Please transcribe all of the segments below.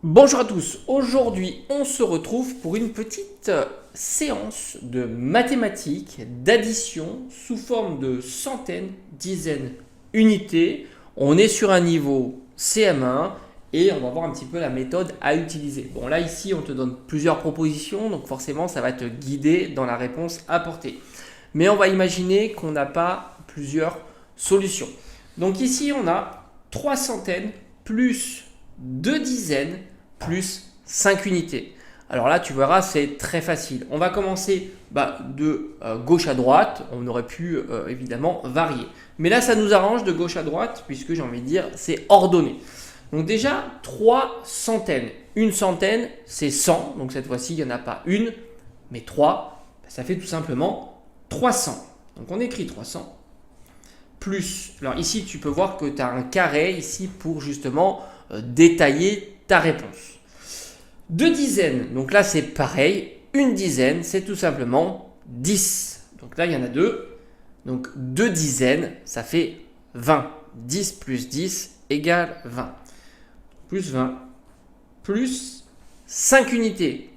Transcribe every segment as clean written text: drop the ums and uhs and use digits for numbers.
Bonjour à tous, aujourd'hui on se retrouve pour une petite séance de mathématiques, d'addition sous forme de centaines, dizaines, unités. On est sur un niveau CM1 et on va voir un petit peu la méthode à utiliser. Bon là ici on te donne plusieurs propositions, donc forcément ça va te guider dans la réponse apportée. Mais on va imaginer qu'on n'a pas plusieurs solutions. Donc ici on a 3 centaines plus 2 dizaines plus 5 unités. Alors là, tu verras, c'est très facile. On va commencer de gauche à droite. On aurait pu évidemment varier. Mais là, ça nous arrange de gauche à droite, puisque j'ai envie de dire, c'est ordonné. Donc déjà, 3 centaines. Une centaine, c'est 100. Donc cette fois-ci, il n'y en a pas une, mais 3. Ça fait tout simplement 300. Donc on écrit 300. Plus, alors ici, tu peux voir que tu as un carré ici pour justement détailler ta réponse. 2 dizaines, donc là c'est pareil. Une dizaine, c'est tout simplement 10. Donc là, il y en a 2. Donc 2 dizaines, ça fait 20. 10 plus 10 égale 20. Plus 20, plus 5 unités.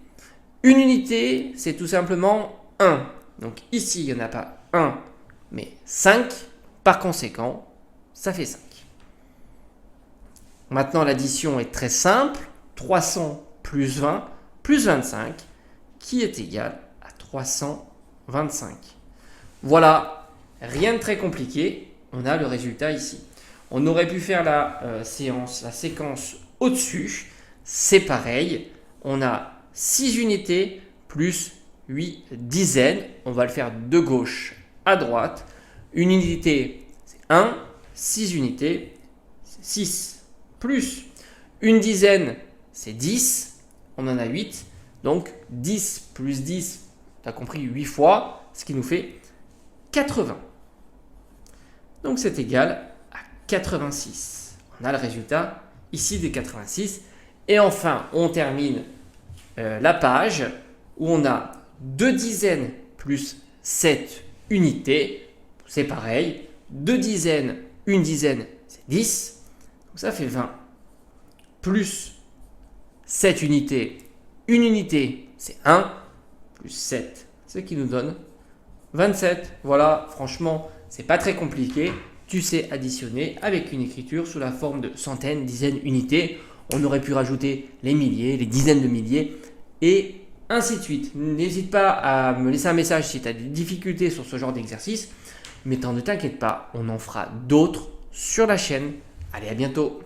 Une unité, c'est tout simplement 1. Donc ici, il n'y en a pas 1, mais 5. Par conséquent, ça fait 5. Maintenant, l'addition est très simple. 300 plus 20 plus 25 qui est égal à 325. Voilà, rien de très compliqué. On a le résultat ici. On aurait pu faire la séquence au-dessus. C'est pareil. On a 6 unités plus 8 dizaines. On va le faire de gauche à droite. Une unité, c'est 1. 6 unités, c'est 6. Plus une dizaine, c'est 10. On en a 8. Donc 10 plus 10, tu as compris, 8 fois, ce qui nous fait 80. Donc c'est égal à 86. On a le résultat ici des 86. Et enfin, on termine la page où on a 2 dizaines plus 7 unités. C'est pareil. 2 dizaines, une dizaine, c'est 10. Donc ça fait 20. Plus 7 unités. Une unité, c'est 1. Plus 7, ce qui nous donne 27. Voilà, franchement, c'est pas très compliqué. Tu sais additionner avec une écriture sous la forme de centaines, dizaines, unités. On aurait pu rajouter les milliers, les dizaines de milliers et ainsi de suite. N'hésite pas à me laisser un message si tu as des difficultés sur ce genre d'exercice. Mais ne t'inquiète pas, on en fera d'autres sur la chaîne. Allez, à bientôt.